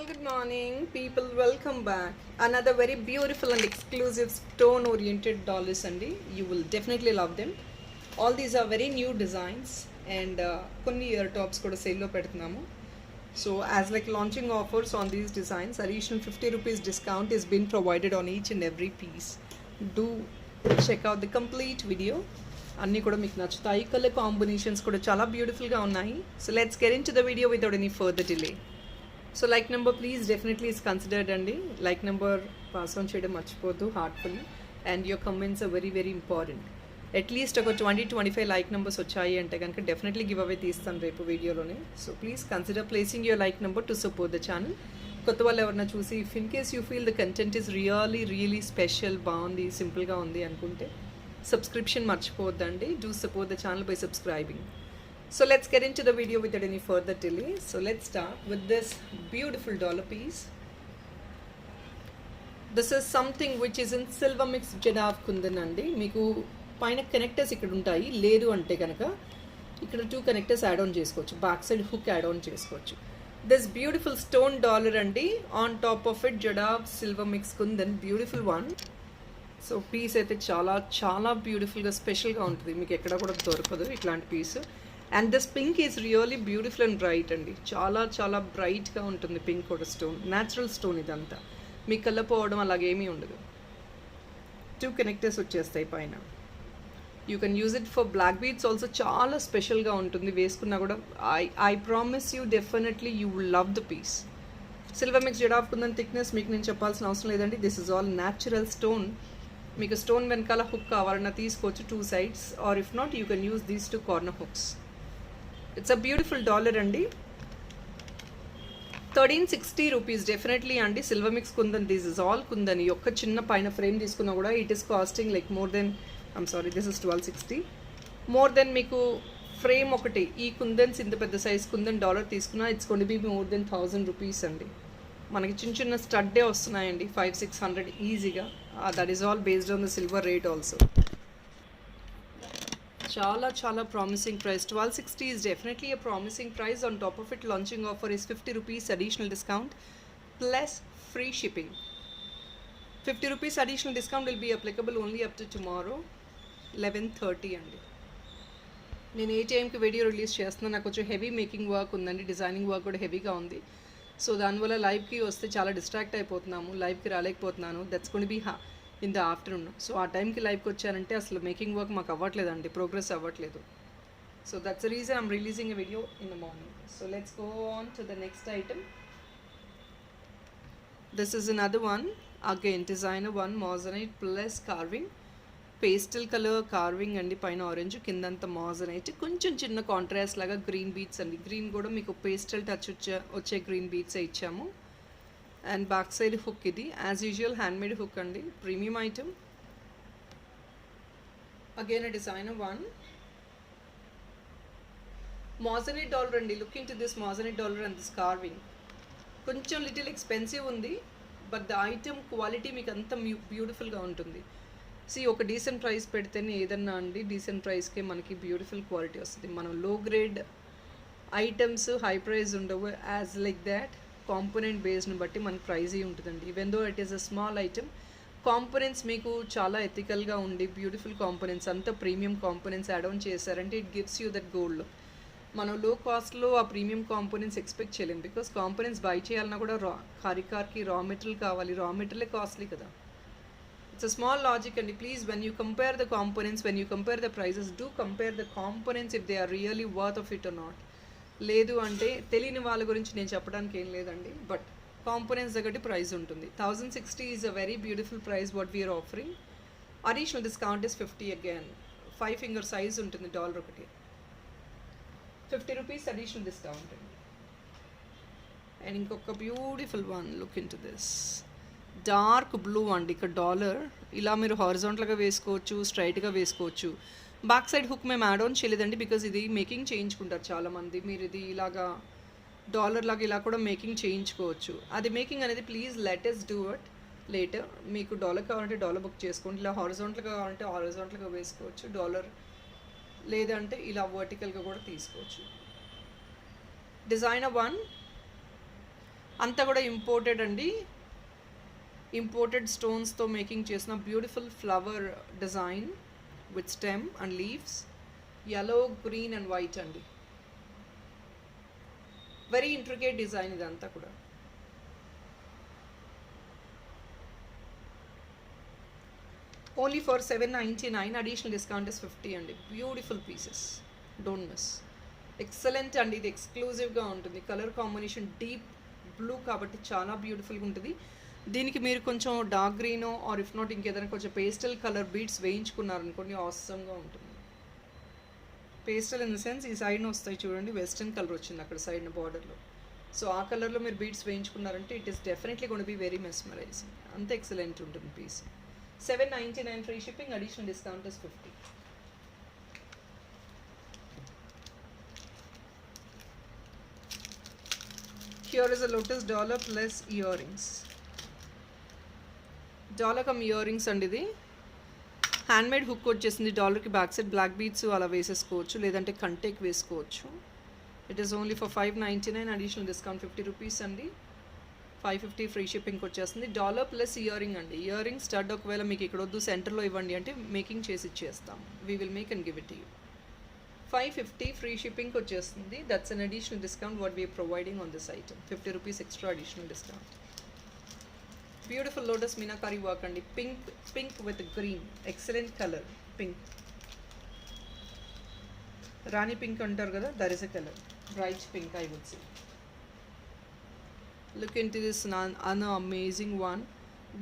Good morning, people. Welcome back. Another very beautiful and exclusive stone oriented dollars, Andy. You will definitely love them. All these are very new designs, and కొన్ని ear tops కూడా సేల్లో పెడుతున్నాము. So, as like launching offers on these designs, additional 50 rupees discount is being provided on each and every piece. Do check out the complete video. అన్నీ కూడా మీకు నచ్చుతాయి. Colour combinations కూడా చాలా బ్యూటిఫుల్గా ఉన్నాయి. So let's get into the video without any further delay. So like number please definitely is considered అండి. Like number pass on చేయడం మర్చిపోద్దు heartfully. And your comments are very very important. At least ఒక 20-25 like numbers వచ్చాయి అంటే కనుక definitely give away తీస్తాను రేపు వీడియోలోనే. So please consider placing your like number to support the channel. కొత్త వాళ్ళు ఎవరైనా చూసి if in case you feel the content is really special, బాగుంది, సింపుల్గా ఉంది అనుకుంటే సబ్స్క్రిప్షన్ మర్చిపోవద్దండి. Do support the channel by subscribing. So let's get into the video without any further delay. So let's start with this beautiful dollar piece. This is something which is in silver mix Jadav Kundan andi. Meeku paina connectors ikkada untayi. Ledu ante ganaka ikkada 2 connectors add on chesukochu. Back side hook add on chesukochu. This beautiful stone dollar andi, on top of it Jadav silver mix Kundan, beautiful one. So piece అయితే చాలా బ్యూటిఫుల్గా స్పెషల్గా ఉంటుంది. మీకు ఎక్కడ కూడా దొరకదు ఇట్లాంటి piece. And this pink is really beautiful and bright అండి. చాలా బ్రైట్గా ఉంటుంది పింక్ కూడా. స్టోన్ న్యాచురల్ స్టోన్ ఇదంతా. మీకు కళ్ళపోవడం అలాగేమీ ఉండదు. 2 కనెక్టర్స్ వచ్చేస్తాయి పైన. You can use it for black beads also. చాలా స్పెషల్గా ఉంటుంది వేసుకున్నా కూడా. I promise you definitely you will love the piece. Silver mix జెడాఫ్ కుందన్ థిక్నెస్ మీకు నేను చెప్పాల్సిన అవసరం లేదండి. This is all natural stone. మీకు స్టోన్ వెనకాల హుక్ కావాలన్నా తీసుకోవచ్చు 2 sides, or if not you can use these 2 corner hooks. It's a beautiful dollar అండి. 1360 రూపీస్ డెఫినెట్లీ అండి. Silver mix kundan, this is all kundan. ఈ ఒక్క చిన్న పైన ఫ్రేమ్ తీసుకున్నా కూడా it is costing like more than, this is 1260. More than మీకు frame ఒకటి ఈ కుందన్స్ ఇంత పెద్ద సైజ్ కుందన్ డాలర్ తీసుకున్నా it's gonna be more than 1000 rupees అండి. మనకి చిన్న స్టడ్డే వస్తున్నాయండి 500-600 ఈజీగా. That is all based on the silver rate also. చాలా promising price. 1260 is definitely a promising price. On top of it launching offer is 50 rupees additional discount plus free shipping. 50 rupees additional discount will be applicable only up to tomorrow 11:30 అండి. నేను ఏ టైంకి video release చేస్తున్నాను. నాకు కొంచెం heavy making work ఉందండి. Designing work కూడా హెవీగా ఉంది. సో దానివల్ల లైవ్కి వస్తే చాలా డిస్ట్రాక్ట్ అయిపోతున్నాము. లైవ్కి రాలేకపోతున్నాను. That's gonna be in the afternoon. So ఆ టైంకి లైవ్కి వచ్చానంటే అసలు మేకింగ్ వర్క్ మాకు అవ్వట్లేదండి, ప్రోగ్రెస్ అవ్వట్లేదు. So that's the reason I'm releasing a video in the morning. So let's go on to the next item. This is another one again designer one, moissanite plus carving. Pastel colour carving అండి. పైన orange, కిందంతా moissanite. కొంచెం చిన్న contrast లాగా green beats అండి. Green కూడా మీకు pastel touch వచ్చే గ్రీన్ బీట్సే ఇచ్చాము. అండ్ బ్యాక్ సైడ్ హుక్ ఇది యాజ్ యూజువల్ హ్యాండ్మేడ్ హుక్ అండి. Premium item. Again a designer one moissanite dollar అండి. Looking to this moissanite dollar and this carving. కొంచెం లిటిల్ ఎక్స్పెన్సివ్ ఉంది, బట్ ద ఐటమ్ క్వాలిటీ మీకు అంత బ్యూటిఫుల్గా ఉంటుంది. ఒక డీసెంట్ ప్రైస్ పెడితేనే ఏదన్నా అండి డీసెంట్ ప్రైస్కే మనకి బ్యూటిఫుల్ క్వాలిటీ వస్తుంది. మనం లో గ్రేడ్ ఐటమ్స్ హై ప్రైస్ ఉండవు. యాజ్ లైక్ దాట్ కాంపోనెంట్ బేస్డ్ని బట్టి మనకి ప్రైజీ ఉంటుందండి. Even though it is a small item, components మీకు చాలా ఎథికల్గా ఉండి బ్యూటిఫుల్ కాంపోనెంట్స్, అంతా ప్రీమియం కాంపోనెంట్స్ యాడ్ ఆన్ చేశారంటే it gives you that gold. మనం లో కాస్ట్లో ఆ ప్రీమియం కాంపోనెంట్స్ ఎక్స్పెక్ట్ చేయలేము. బికాస్ కాంపోనెంట్స్ బై చేయాలన్నా కూడా కార్కి రా మెటీరియల్ కావాలి. రా మెటీరియలే కాస్ట్లీ కదా. It's a small logic, and please, when you compare the components, when you compare the prices, do compare the components if they are really worth of it or not. లేదు అంటే తెలియని వాళ్ళ గురించి నేను చెప్పడానికి ఏం లేదండి, బట్ కాంపోనెంట్స్ దగ్గర ప్రైస్ ఉంటుంది. 1060 is a very beautiful price what we are offering. Additional discount is 50 again. 5 finger size ఉంటుంది డాలర్ ఒకటి. 50 రూపీస్ అడిషనల్ డిస్కౌంట్ అండి. అండ్ ఇంకొక beautiful one, look into this dark blue అండి. ఇక్కడ డాలర్ ఇలా మీరు హారిజాంటల్గా వేసుకోవచ్చు, స్ట్రైట్గా వేసుకోవచ్చు. బ్యాక్ సైడ్ హుక్ మేము యాడ్ ఆన్ చేయలేదండి, బికాజ్ ఇది మేకింగ్ చేయించుకుంటారు చాలామంది. మీరు ఇది ఇలాగా డాలర్ లాగా ఇలా కూడా మేకింగ్ చేయించుకోవచ్చు. అది మేకింగ్ అనేది please let us do it later. మీకు డాలర్ కావాలంటే డాలర్ బుక్ చేసుకోండి. ఇలా హారిజాంటల్గా కావాలంటే హారిజాంటల్గా వేసుకోవచ్చు డాలర్, లేదంటే ఇలా వర్టికల్గా కూడా తీసుకోవచ్చు. డిజైనర్ వన్ అంతా కూడా ఇంపోర్టెడ్ అండి, ఇంపోర్టెడ్ స్టోన్స్తో మేకింగ్ చేసిన beautiful flower design with stem and leaves, yellow, green and white అండి. వెరీ ఇంట్రికేట్ డిజైన్ ఇదంతా కూడా. Only for 799, additional discount is 50 అండి. Beautiful pieces, don't miss. Excellent అండి, ఇది ఎక్స్క్లూజివ్గా ఉంటుంది. కలర్ కాంబినేషన్ డీప్ బ్లూ కాబట్టి చాలా బ్యూటిఫుల్గా ఉంటుంది. దీనికి మీరు కొంచెం డార్క్ గ్రీనో ఆర్ ఇఫ్ నాట్ ఇంకేదైనా కొంచెం పేస్టల్ కలర్ బీడ్స్ వేయించుకున్నారనుకోండి, ఆసమ్గా ఉంటుంది. పేస్టల్ ఇన్ ద సెన్స్ ఈ సైడ్న వస్తాయి చూడండి, వెస్టర్న్ కలర్ వచ్చింది అక్కడ సైడ్న బార్డర్లో. సో ఆ కలర్లో మీరు బీడ్స్ వేయించుకున్నారంటే it is definitely gonna be very mesmerising. అంత ఎక్సలెంట్ ఉంటుంది piece. 799 free shipping, additional discount is 50. Here is a lotus dollar plus earrings. Dollar cum earrings అండి. ఇది హ్యాండ్మేడ్ హుక్ వచ్చేసింది. డాలర్కి బ్యాక్ సైడ్ బ్లాక్ బీడ్స్ అలా వేసేసుకోవచ్చు, లేదంటే కంటేక్ వేసుకోవచ్చు. It is only for 599, additional discount 50 rupees అండి. 550 ఫ్రీ షిప్పింగ్కి వచ్చేస్తుంది. డాలర్ ప్లస్ ఇయర్ రింగ్ అండి. ఇయర్ రింగ్ స్టడ్ ఒకవేళ మీకు ఇక్కడ వద్దు సెంటర్లో ఇవ్వండి అంటే మేకింగ్ చేసి ఇచ్చేస్తాం. We will make and give it you. 550 free షిప్పింగ్కి వచ్చేస్తుంది. That's an additional discount what we are providing on this item. 50 rupees extra additional discount. Beautiful lotus meenakari work అండి. Pink with green, excellent colour. Pink, rani pink అంటారు కదా, that is a colour. Bright pink I would say. Look into this another amazing one.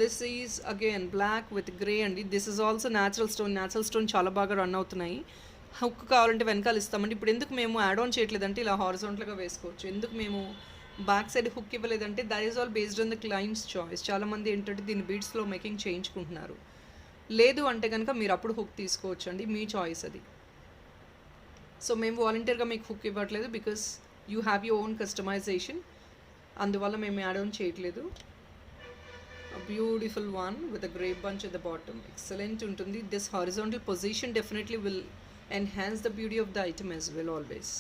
This is again black with grey అండి. This is also natural stone. Natural stone చాలా బాగా run అవుతున్నాయి. Hook కావాలంటే వెనకాల ఇస్తామండి. ఇప్పుడు ఎందుకు మేము యాడ్ ఆన్ చేయట్లేదంటే ఇలా హారిజాంటల్గా వేసుకోవచ్చు. ఎందుకు మేము బ్యాక్ సైడ్ హుక్ ఇవ్వలేదంటే that is all based on the clients choice. చాలామంది ఏంటంటే దీన్ని బీడ్స్లో మేకింగ్ చేయించుకుంటున్నారు. లేదు అంటే కనుక మీరు అప్పుడు హుక్ తీసుకోవచ్చు అండి, మీ చాయిస్ అది. సో మేము వాలంటీర్గా మీకు హుక్ ఇవ్వట్లేదు because you have your own customisation, అందువల్ల మేము యాడ్ ఆన్ చేయట్లేదు. Beautiful one with a grape bunch at the bottom, excellent ఉంటుంది. This horizontal position definitely will enhance the beauty of the item as well. Always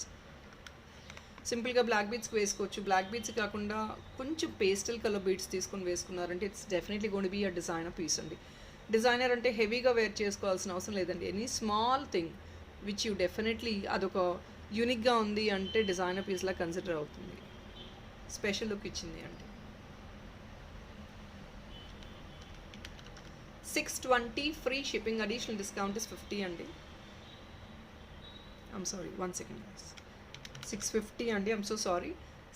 సింపుల్గా black beads వేసుకోవచ్చు. Black beads కాకుండా కొంచెం pastel colour beads తీసుకొని వేసుకున్నారంటే it's definitely gonna be a designer piece అండి. Designer అంటే హెవీగా వేర్ చేసుకోవాల్సిన అవసరం లేదండి. Any small thing which you definitely అదొక యూనిక్గా ఉంది అంటే డిజైనర్ పీస్లా కన్సిడర్ అవుతుంది. స్పెషల్ లుక్ ఇచ్చింది అంటే. 620 free shipping, additional discount is 50 అండి. I'm sorry, 1 second. 650 అండి, I'm so sorry.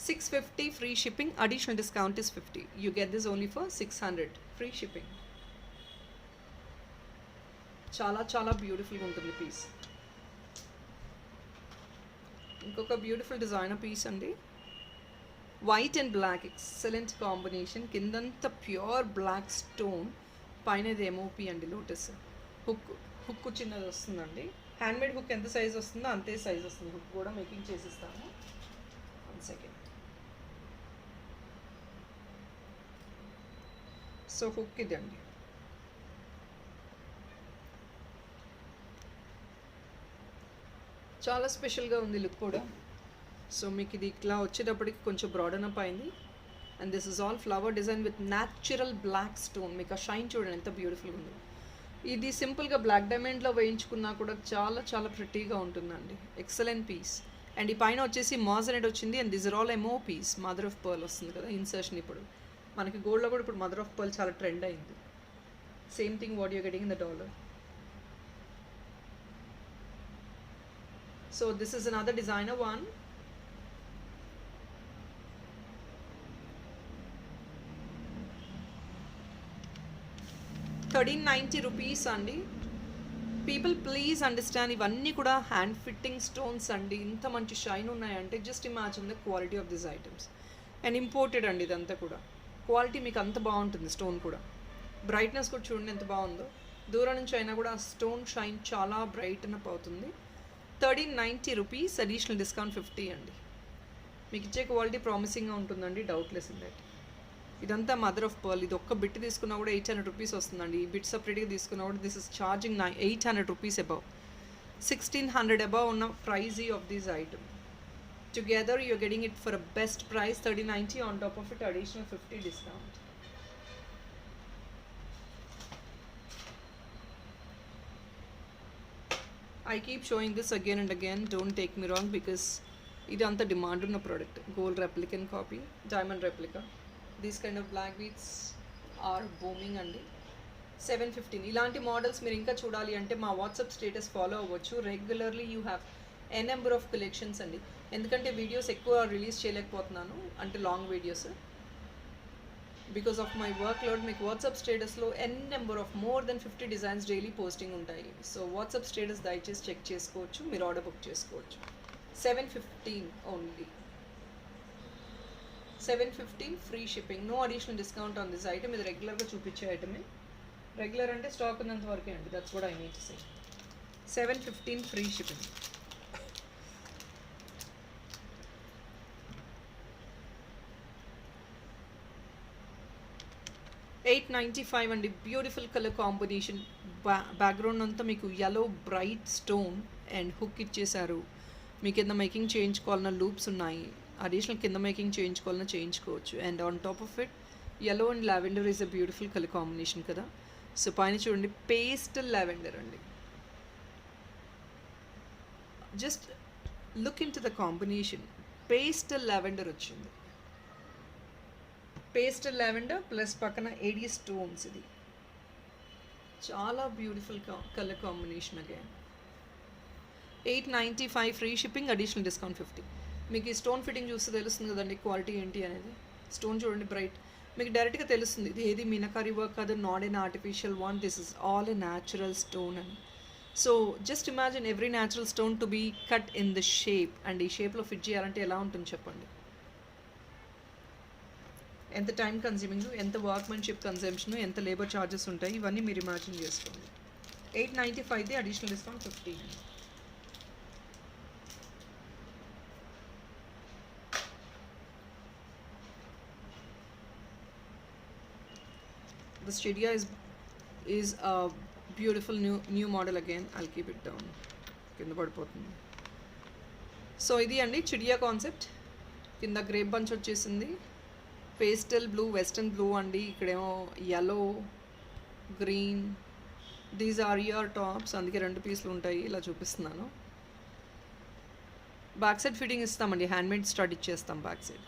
650 free shipping, additional discount is 50. You get this only for 600 free shipping. చాలా చాలా బ్యూటిఫుల్గా ఉంటుంది పీస్. ఇంకొక బ్యూటిఫుల్ డిజైనర్ పీస్ అండి. White and black, excellent combination. కిందంతా pure black stone, పైన ఇది ఎంఓపి అండి లోటస్. హుక్ చిన్నది వస్తుందండి. హ్యాండ్మేడ్ హుక్ ఎంత సైజ్ వస్తుందో అంతే సైజ్ వస్తుంది. హుక్ కూడా మేకింగ్ చేసిస్తాము. 1 సెకండ్. సో హుక్ ఇది అండి. చాలా స్పెషల్గా ఉంది లుక్ కూడా. సో మీకు ఇది ఇట్లా వచ్చేటప్పటికి కొంచెం బ్రాడన్ అప్ అయింది. And this is all flower design with natural black stone. మీకు ఆ షైన్ చూడండి ఎంత బ్యూటిఫుల్గా ఉంది. ఇది సింపుల్గా బ్లాక్ డైమండ్లో వేయించుకున్నా కూడా చాలా చాలా ప్రిటీగా ఉంటుందండి. Excellent piece. అండ్ ఈ పైన వచ్చేసి మాజనెట్ వచ్చింది. And this are all MO piece. Mother of pearl వస్తుంది కదా ఇన్సర్షన్. ఇప్పుడు మనకి గోల్డ్లో కూడా ఇప్పుడు మదర్ ఆఫ్ పర్ల్ చాలా ట్రెండ్ అయింది. Same thing what you getting in the dollar. So this is another designer one. ₹1390 అండి. పీపుల్ ప్లీజ్ అండర్స్టాండ్, ఇవన్నీ కూడా హ్యాండ్ ఫిట్టింగ్ స్టోన్స్ అండి. ఇంత మంచి షైన్ ఉన్నాయంటే just imagine the quality of this items. And imported అండి ఇదంతా కూడా. క్వాలిటీ మీకు అంత బాగుంటుంది. స్టోన్ కూడా బ్రైట్నెస్ కూడా చూడండి ఎంత బాగుందో. దూరం నుంచి అయినా కూడా ఆ స్టోన్ షైన్ చాలా బ్రైట్న్ అప్ అవుతుంది. ₹1390, అడిషనల్ డిస్కౌంట్ 50 అండి. మీకు ఇచ్చే క్వాలిటీ ప్రామిసింగ్గా ఉంటుందండి, డౌట్లెస్ ఇన్ దట్. ఇదంతా మదర్ ఆఫ్ పర్ల్. ఇది ఒక్క బిట్ తీసుకున్నా కూడా ₹800 వస్తుందండి. ఈ బిట్ సపరేట్గా తీసుకున్నా కూడా this is charging ₹800 above. 1600 above ఉన్న price of this item. Together you're getting it for a best price 3090, on top of it additional 50 discount. I keep showing this again and again, don't take me wrong, because ఇది అంత demand ఉన్న product. Gold replica copy, diamond replica, these kind of black beads are booming అండి. 715 ఇలాంటి మోడల్స్ మీరు ఇంకా చూడాలి అంటే మా వాట్సాప్ స్టేటస్ ఫాలో అవ్వచ్చు. Regularly you have a number of collections అండి. ఎందుకంటే వీడియోస్ ఎక్కువ రిలీజ్ చేయలేకపోతున్నాను, అంటే long videos, because of my workload. మీకు వాట్సాప్ స్టేటస్లో an number of more than 50 designs daily posting ఉంటాయి. సో వాట్సాప్ స్టేటస్ దయచేసి చెక్ చేసుకోవచ్చు, మీరు ఆర్డర్ బుక్ చేసుకోవచ్చు. 715 only, 715 free shipping, no additional discount on this item. ఇది రెగ్యులర్గా చూపించే ఐటమే. రెగ్యులర్ అంటే స్టాక్ ఉన్నంత వరకే అండి, that's what I need to say. 715 free shipping. $895 అండి. Beautiful colour combination. బ్యాక్గ్రౌండ్ అంతా మీకు yellow bright stone and hook ఇచ్చేసారు. మీ కింద మేకింగ్ చేయించుకోవాలన్న లూప్స్ ఉన్నాయి, అడిషనల్ కింద మేకింగ్ చేయించుకోవాలన్నా చేయించుకోవచ్చు. And on top of it yellow and lavender is a beautiful colour combination కదా. So పైన చూడండి పేస్టల్ లావెండర్ అండి. Just look into the combination. Pastel lavender వచ్చింది, పేస్టల్ లావెండర్ ప్లస్ పక్కన AD stones. ఇది చాలా beautiful colour combination. Again 895 free shipping, additional discount 50. మీకు ఈ స్టోన్ ఫిట్టింగ్ చూస్తే తెలుస్తుంది కదండి క్వాలిటీ ఏంటి అనేది. స్టోన్ చూడండి బ్రైట్, మీకు డైరెక్ట్గా తెలుస్తుంది ఇది ఏది మీనకారీ వర్క్ కాదు, not an artificial one, this is all a natural stone అని. So just imagine every natural stone to be cut in the shape. And ఈ షేప్లో ఫిట్ చేయాలంటే ఎలా ఉంటుంది చెప్పండి. ఎంత టైం కన్జ్యూమింగ్, ఎంత వర్క్మెన్షిప్ కన్జంప్షన్, ఎంత లేబర్ ఛార్జెస్ ఉంటాయి, ఇవన్నీ మీరు ఇమాజిన్ చేసుకోండి. 895ది additional discount 50. The Styria is a beautiful new model again. I'll keep it down. కింద పడిపోతుంది. సో ఇది అండి చిడియా కాన్సెప్ట్. కింద గ్రేప్ బంచ్ వచ్చేసింది, పేస్టల్ బ్లూ, వెస్టర్న్ బ్లూ అండి. ఇక్కడేమో yellow, green. These are ear tops, అందుకే 2 పీసులు ఉంటాయి, ఇలా చూపిస్తున్నాను. బ్యాక్ సైడ్ ఫిట్టింగ్ ఇస్తామండి, హ్యాండ్మేడ్ స్టడ్ ఇచ్చేస్తాం బ్యాక్ సైడ్.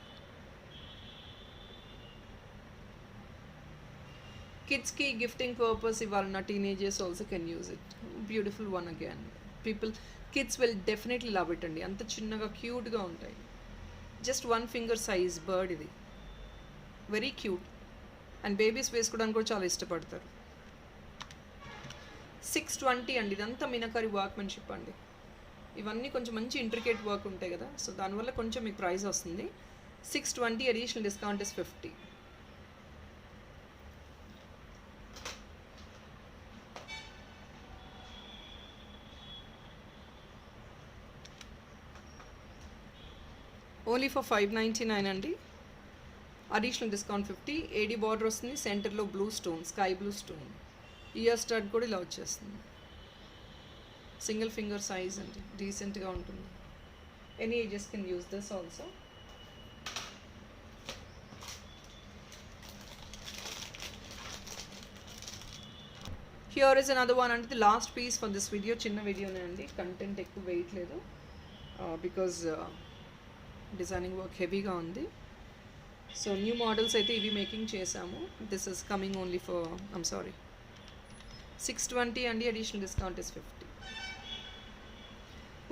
కిడ్స్కి గిఫ్టింగ్ పర్పస్ ఇవ్వాలన్న teenagers also can use it. Beautiful one again. Kids will definitely love it అండి, అంత చిన్నగా క్యూట్గా ఉంటాయి. జస్ట్ 1 ఫింగర్ సైజ్ బర్డ్ ఇది, వెరీ క్యూట్. అండ్ బేబీస్ వేసుకోవడానికి కూడా చాలా ఇష్టపడతారు. 620 అండి. ఇదంతా మీనకారి వర్క్మెన్షిప్ అండి. ఇవన్నీ కొంచెం మంచి ఇంట్రికేట్ వర్క్ ఉంటాయి కదా, సో దానివల్ల కొంచెం మీకు ప్రైస్ వస్తుంది. 620, additional discount is 50. Only for 599 అండి, అడిషనల్ డిస్కౌంట్ 50. ఏడి బార్డర్ వస్తుంది, సెంటర్లో blue stone, sky blue stone. Ear stud కూడా ఇలా వచ్చేస్తుంది. సింగిల్ ఫింగర్ సైజ్ అండి, డీసెంట్గా ఉంటుంది. Any ages can use this also. Here is another one అంటే the last piece for this video. చిన్న వీడియోనే అండి, కంటెంట్ ఎక్కువ వేయట్లేదు బికాజ్ డిజైనింగ్ వర్క్ హెవీగా ఉంది. సో న్యూ మోడల్స్ అయితే ఇవి మేకింగ్ చేసాము. This is coming only for 620 అండి, additional discount is 50.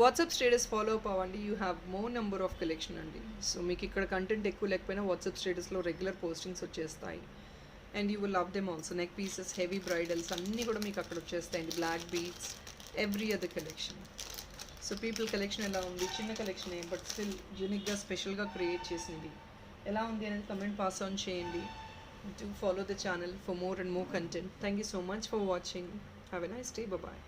WhatsApp status follow up అవ్వండి, you have more number of collection అండి. సో మీకు ఇక్కడ కంటెంట్ ఎక్కువ లేకపోయినా వాట్సాప్ స్టేటస్లో రెగ్యులర్ పోస్టింగ్స్ వచ్చేస్తాయి. And you will love them also. Neck pieces, heavy bridals అన్నీ కూడా మీకు అక్కడ వచ్చేస్తాయండి. Black beads, every other collection. So people collection ఎలా ఉంది, చిన్న కలెక్షన్ బట్ స్టిల్ యూనిక్గా స్పెషల్గా క్రియేట్ చేసినవి ఎలా ఉంది అనేది కమెంట్ పాస్ ఆన్ చేయండి. Do follow the channel for more and more content. Thank you so much for watching. Have a nice day. Bye bye.